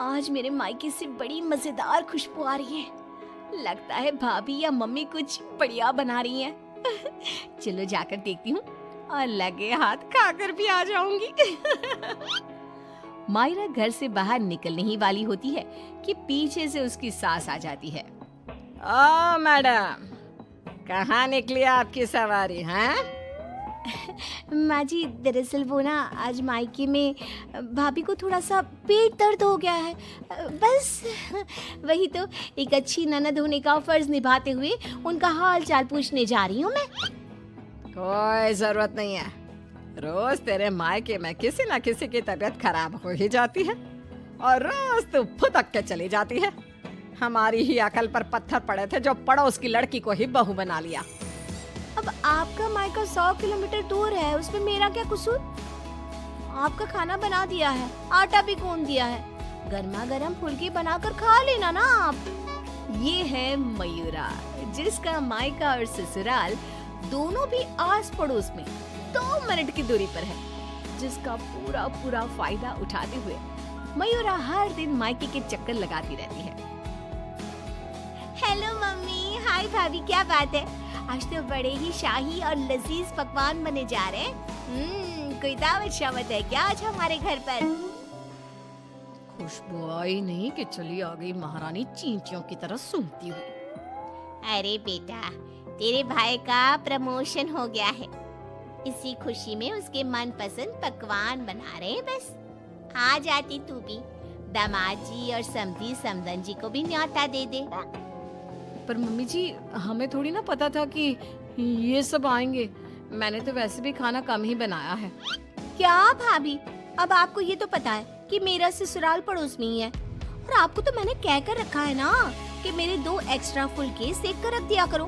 आज मेरे मायके से बड़ी मजेदार खुशबू आ रही है। लगता है भाभी या मम्मी कुछ बढ़िया बना रही हैं। चलो जाकर देखती हूँ और लगे हाथ खाकर भी आ जाऊंगी। मायरा घर से बाहर निकलने ही वाली होती है कि पीछे से उसकी सास आ जाती है। ओ मैडम, कहाँ निकली आपकी सवारी हैं? माँ जी, दरअसल वो ना आज मायके में भाभी को थोड़ा सा पेट दर्द हो गया है। बस वही तो एक अच्छी ननद होने का फर्ज निभाते हुए उनका हाल चाल पूछने जा रही हूँ मैं। कोई जरूरत नहीं है। रोज तेरे मायके में किसी न किसी की तबीयत खराब हो ही जाती है और रोज तू फुदक के चली जाती है। हमारी ही अकल पर पत्थर पड़े थे जो पड़ोस की लड़की को ही बहू बना लिया। अब आपका मायका 100 किलोमीटर दूर है, उसमें मेरा क्या कसूर? आपका खाना बना दिया है, आटा भी गूंद दिया है, गर्मा गर्म फुल्की बनाकर खा लेना ना आप। ये है मयूरा, जिसका मायका और ससुराल दोनों भी आस पड़ोस में 2 मिनट की दूरी पर है, जिसका पूरा पूरा फायदा उठाते हुए मयूरा हर दिन मायके के चक्कर लगाती रहती है। हेलो मम्मी, हाय भाभी, क्या बात है? आज तो बड़े ही शाही और लजीज पकवान बने जा रहे हैं। कोई दावत शावत है क्या आज हमारे घर पर? खुशबू आई नहीं कि चली आ गई महारानी चींटियों की तरह सूंघती हुई। अरे बेटा, तेरे भाई का प्रमोशन हो गया है, इसी खुशी में उसके मनपसंद पकवान बना रहे हैं। बस आ जाती तू भी, दामाद जी और समधी समदन जी को भी न्योता दे दे। पर मम्मी जी, हमें थोड़ी ना पता था कि ये सब आएंगे। मैंने तो वैसे भी खाना कम ही बनाया है। क्या भाभी, अब आपको ये तो पता है कि मेरा ससुराल पड़ोस में ही है, और आपको तो मैंने कह कर रखा है ना कि मेरे 2 एक्स्ट्रा फुलके सेक कर रख दिया करो।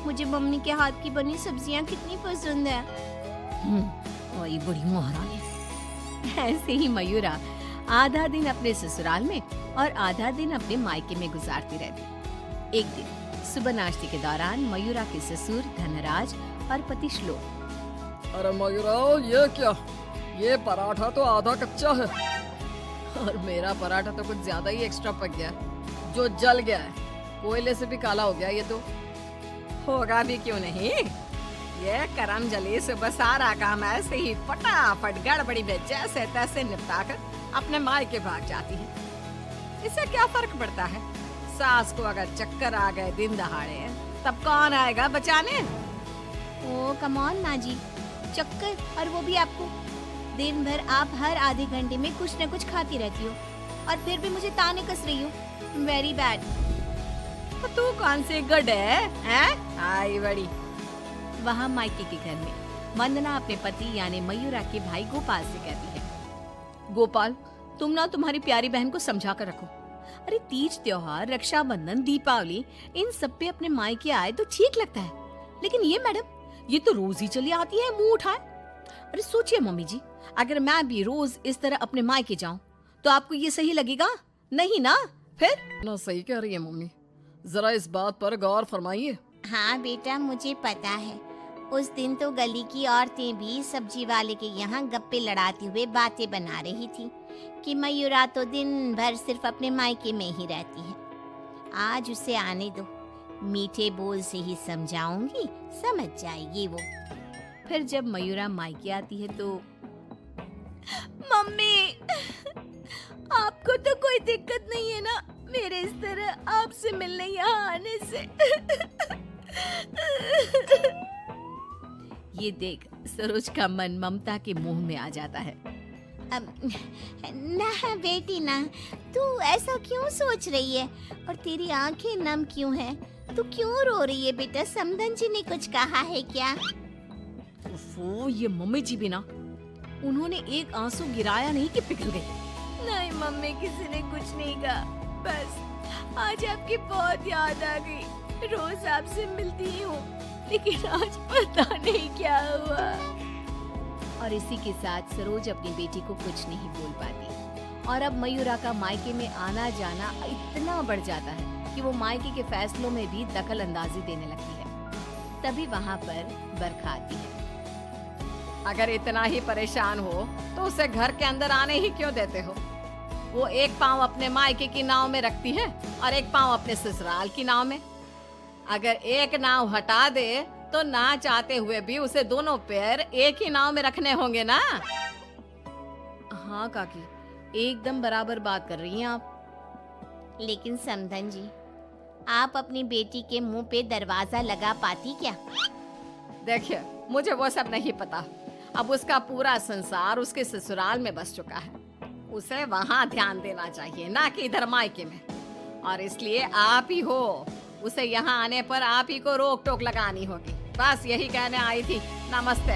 मुझे मम्मी के हाथ की बनी सब्जियां कितनी पसंद है। वही बड़ी महारानी। ऐसे ही मयूरा आधा दिन अपने ससुराल में और आधा दिन अपने मायके में गुजारती रहती। एक दिन सुबह नाश्ते के दौरान मयूरा के ससुर धनराज और पति श्लोक। अरे मयूरा, ये क्या? ये पराठा तो आधा कच्चा है और मेरा पराठा तो कुछ ज्यादा ही एक्स्ट्रा पक गया, जो जल गया है। कोयले से भी काला हो गया। ये तो होगा भी क्यों नहीं। ये करम जली सुबह सारा काम ऐसे ही फटाफट गड़बड़ी में जैसे तैसे निपटा कर अपने मायके भाग जाती है। इससे क्या फर्क पड़ता है? सास को अगर चक्कर आ गए दिन दहाड़े, तब कौन आएगा बचाने? ओ कम ऑन माँ जी, चक्कर, और वो भी आपको? दिन भर आप हर आधे घंटे में कुछ न कुछ खाती रहती हो और फिर भी मुझे ताने कस रही हो। Very bad. तो तू कौन सी गुड है? आई बड़ी। वहाँ मायके के घर में वंदना अपने पति यानी मयूरा के भाई गोपाल से कहती है, गोपाल, तुम ना तुम्हारी प्यारी बहन को समझा कर रखो। अरे तीज त्योहार, रक्षाबंधन, दीपावली, इन सब पे अपने मायके आए तो ठीक लगता है, लेकिन ये मैडम, ये तो रोज ही चली आती है मुंह उठाए। अरे सोचिए मम्मी जी, अगर मैं भी रोज इस तरह अपने मायके जाऊं तो आपको ये सही लगेगा? नहीं ना? फिर ना सही कह रही है मम्मी, जरा इस बात पर गौर फरमाइए। हाँ बेटा, मुझे पता है, उस दिन तो गली की औरतें भी सब्जी वाले के यहाँ गप्पे लड़ाते हुए बातें बना रही थी कि मयूरा तो दिन भर सिर्फ अपने मायके में ही रहती है। आज उसे आने दो, मीठे बोल से ही समझाऊंगी, समझ जाएगी वो। फिर जब मयूरा मायके आती है तो, मम्मी, आपको तो कोई दिक्कत नहीं है ना मेरे इस तरह आपसे मिलने यहाँ आने से? ये देख सरोज का मन ममता के मुंह में आ जाता है। ना बेटी ना, तू ऐसा क्यों सोच रही है और तेरी आंखें नम क्यों हैं? तू क्यों रो रही है बेटा? समधन जी ने कुछ कहा है क्या? ओफो, ये मम्मी जी भी ना, उन्होंने एक आंसू गिराया नहीं कि पिघल गई। नहीं मम्मी, किसी ने कुछ नहीं कहा, बस आज आपकी बहुत याद आ गई। रोज आपसे मिलती ही हूँ, लेकिन आज पता नहीं क्या हुआ। और इसी के साथ सरोज अपनी बेटी को कुछ नहीं बोल पाती और अब मयूरा का मायके में आना जाना इतना बढ़ जाता है कि वो मायके के फैसलों में भी दखल अंदाजी देने लगती है। तभी वहाँ पर बरखा आती है। अगर इतना ही परेशान हो तो उसे घर के अंदर आने ही क्यों देते हो? वो एक पाँव अपने मायके की नाव में रखती है और एक पाँव अपने ससुराल की नाव में। अगर एक नाव हटा दे तो ना चाहते हुए भी उसे दोनों पैर एक ही नाव में रखने होंगे ना। हाँ काकी, एकदम बराबर बात कर रही हैं आप। लेकिन समधन जी, आप अपनी बेटी के मुंह पे दरवाजा लगा पाती क्या? देखिए, मुझे वो सब नहीं पता। अब उसका पूरा संसार उसके ससुराल में बस चुका है। उसे वहाँ ध्यान देना चाहिए, ना कि इधर मायके में। और इसलिए आप ही हो, उसे यहाँ आने पर आप ही को रोक टोक लगानी होगी। बस यही कहने आई थी। नमस्ते।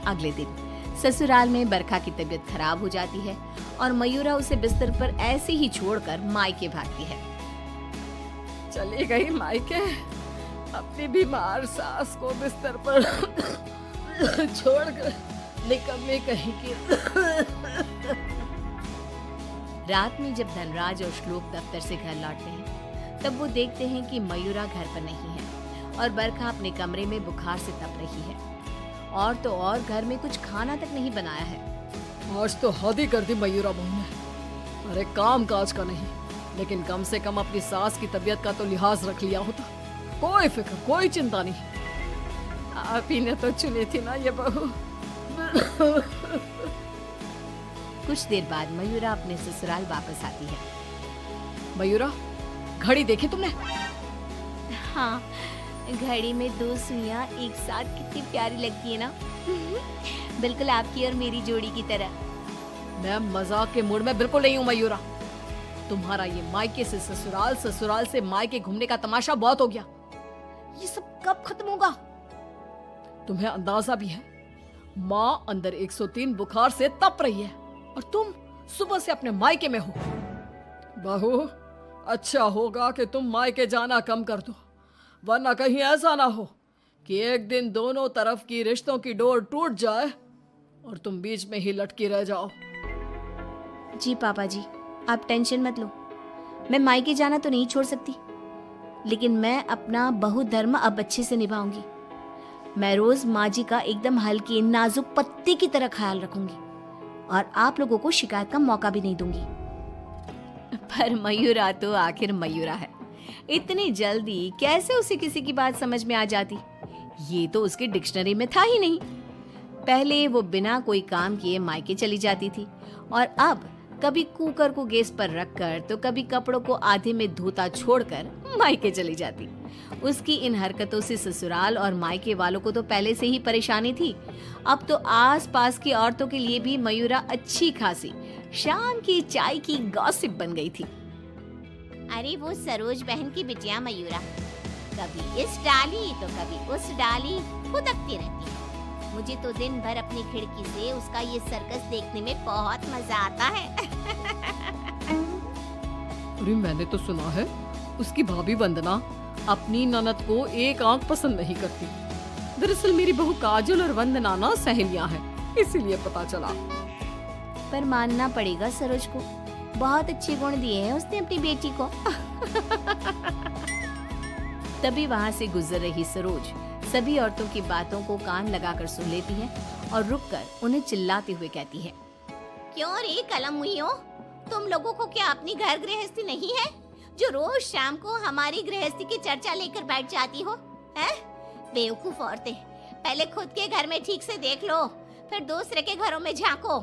अगले दिन ससुराल में बरखा की तबीयत खराब हो जाती है और मयूरा उसे बिस्तर पर ऐसे ही छोड़कर मायके भागती है। चली गई मायके, अपनी बीमार सास को बिस्तर पर छोड़कर निकम्मी कहीं की। रात में जब धनराज और श्लोक दफ्तर से घर लौटते हैं, तब वो देखते हैं कि मयूरा घर पर नहीं है और बरखा अपने कमरे में बुखार से तप रही है। और तो और घर में कुछ खाना तक नहीं बनाया है। आज तो हद ही कर दी मयूरा बहू ने। अरे काम काज का नहीं, लेकिन कम से कम अपनी सास की तबीयत का तो लिहाज रख लिया होता। कोई फिक्र, कोई चिंता नहीं। आप ही ने तो चुनी थी ना ये बहू। कुछ देर बाद मयूरा अपने ससुराल वापस आती है। मयूरा, घड़ी देखी तुमने? हाँ, घड़ी में 2 सुइयां एक साथ कितनी प्यारी लगती है ना। बिल्कुल आपकी और मेरी जोड़ी की तरह। मैं मजाक के मूड में बिल्कुल नहीं हूँ मयूरा। तुम्हारा ये मायके से ससुराल, ससुराल से मायके घूमने का तमाशा बहुत हो गया। ये सब कब खत्म होगा? तुम्हें अंदाजा भी है, माँ अंदर 103 बुखार से तप रही है और तुम सुबह से अपने मायके में हो। बहू, अच्छा होगा कि तुम मायके जाना कम कर दो, वरना कहीं ऐसा ना हो कि एक दिन दोनों तरफ की रिश्तों की डोर टूट जाए और तुम बीच में ही लटकी रह जाओ। जी पापा जी, आप टेंशन मत लो। मैं मायके जाना तो नहीं छोड़ सकती, लेकिन मैं अपना बहु धर्म अब अच्छे से निभाऊंगी। मैं रोज माँ जी का एकदम हल्की नाजुक पत्ते की तरह ख्याल रखूंगी और आप लोगों को शिकायत का मौका भी नहीं दूंगी। पर मयूरा तो आखिर मयूरा है, इतनी जल्दी कैसे उसे किसी की बात समझ में आ जाती? ये तो उसके डिक्शनरी में था ही नहीं। पहले वो बिना कोई काम किए मायके चली जाती थी और अब कभी कुकर को गैस पर रखकर तो कभी कपड़ों को आधे में धोता छोड़कर मायके चली जाती। उसकी इन हरकतों से ससुराल और मायके वालों को तो पहले से ही परेशानी थी। अब तो आस-पास की औरतों के लिए भी मयूरा अच्छी खासी शाम की चाय की गॉसिप बन गई थी। अरे वो सरोज बहन की बिटिया मयूरा, कभी इस डाली तो कभी उस डाली खुदकती रहती है। मुझे तो दिन भर अपनी खिड़की से उसका ये सर्कस देखने में बहुत मजा आता है। अरे मैंने तो सुना है उसकी भाभी वंदना अपनी ननद को एक आंख पसंद नहीं करती। दरअसल मेरी बहू काजल और वंदना ना सहेलियां हैं, इसीलिए पता चला। पर मानना पड़ेगा सरोज को, बहुत अच्छे गुण दिए हैं उसने अपनी बेटी को। तभी वहाँ से गुजर रही सरोज सभी औरतों की बातों को कान लगाकर सुन लेती है और रुककर उन्हें चिल्लाते हुए कहती है, क्यों रे कलम हुईओ, तुम लोगों को क्या अपनी घर गृहस्थी नहीं है जो रोज शाम को हमारी गृहस्थी की चर्चा लेकर बैठ जाती हो? हैं? बेवकूफ औरतें, पहले खुद के घर में ठीक से देख लो, फिर दूसरे के घरों में झांको।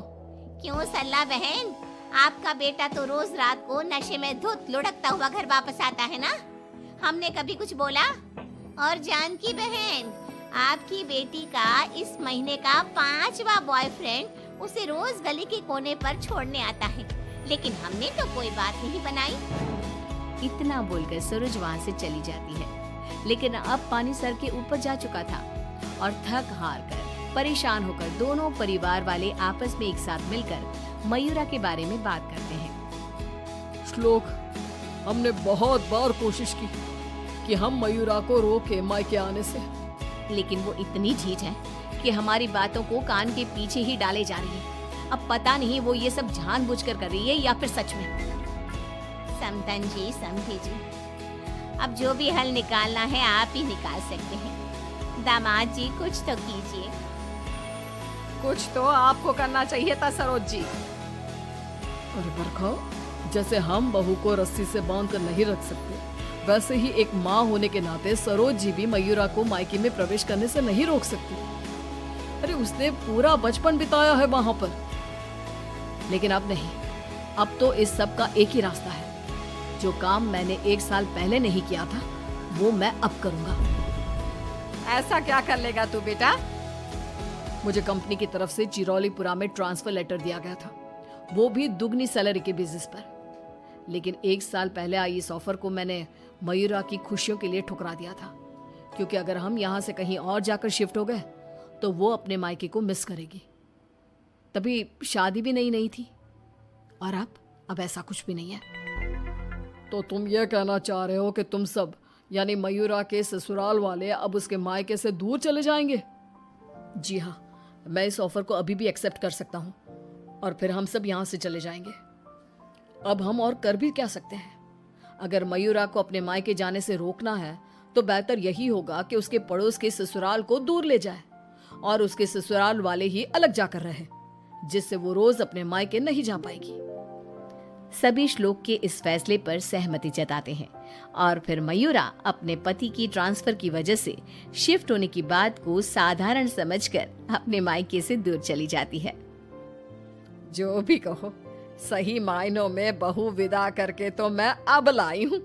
क्यों सल्ला बहन, आपका बेटा तो रोज रात को नशे में धुत लुढ़कता हुआ घर वापस आता है ना? हमने कभी कुछ बोला? और जानकी बहन, आपकी बेटी का इस महीने का 5वां बॉयफ्रेंड उसे रोज गली के कोने पर छोड़ने आता है, लेकिन हमने तो कोई बात नहीं बनाई। इतना बोलकर सरोज वहाँ से चली जाती है, लेकिन अब पानी सर के ऊपर जा चुका था और थक हार कर परेशान होकर दोनों परिवार वाले आपस में एक साथ मिलकर मयूरा के बारे में बात करते हैं। श्लोक, हमने बहुत बार कोशिश की कि हम मयूरा को रोके मायके आने से, लेकिन वो इतनी ढीठ है कि हमारी बातों को कान के पीछे ही डाले जा रही है। अब पता नहीं वो ये सब जानबूझकर कर रही है या फिर सच में। समधन जी, समझे जी, अब जो भी हल निकालना है आप ही निकाल सकते हैं। दामाद जी कुछ तो कीजिए। कुछ तो आपको करना चाहिए था सरोज जी। अरे बरखा, जैसे हम बहू को रस्सी से बांध कर नहीं रख सकते, वैसे ही एक माँ होने के नाते सरोज जी भी मयूरा को मायके में प्रवेश करने से नहीं रोक सकती। अरे उसने पूरा बचपन बिताया है वहां पर। लेकिन अब नहीं, अब तो इस सब का एक ही रास्ता है। जो काम मैंने 1 साल पहले नहीं किया था वो मैं अब करूंगा। ऐसा क्या कर लेगा तू बेटा? मुझे कंपनी की तरफ से चिरौलीपुरा में ट्रांसफर लेटर दिया गया था, वो भी दुगनी सैलरी के बेसिस पर। लेकिन 1 साल पहले आई इस ऑफर को मैंने मयूरा की खुशियों के लिए ठुकरा दिया था, क्योंकि अगर हम यहाँ से कहीं और जाकर शिफ्ट हो गए तो वो अपने मायके को मिस करेगी। तभी शादी भी नहीं थी, और अब ऐसा कुछ भी नहीं है। तो तुम ये कहना चाह रहे हो कि तुम सब यानी मयूरा के ससुराल वाले अब उसके मायके से दूर चले जाएंगे? जी हाँ, मैं इस ऑफर को अभी भी एक्सेप्ट कर सकता हूँ और फिर हम सब यहाँ से चले जाएंगे। अब हम और कर भी क्या सकते हैं? अगर मयूरा को अपने मायके जाने से रोकना है तो बेहतर यही होगा कि उसके पड़ोस के ससुराल को दूर ले जाए और उसके ससुराल वाले ही अलग जाकर रहे, जिससे वो रोज अपने मायके नहीं जा पाएगी। सभी श्लोक के इस फैसले पर सहमति जताते हैं और फिर मयूरा अपने पति की ट्रांसफर की वजह से शिफ्ट होने की बात को साधारण समझकर अपने मायके से दूर चली जाती है। जो भी कहो, सही मायनों में बहू विदा करके तो मैं अब लाई हूँ।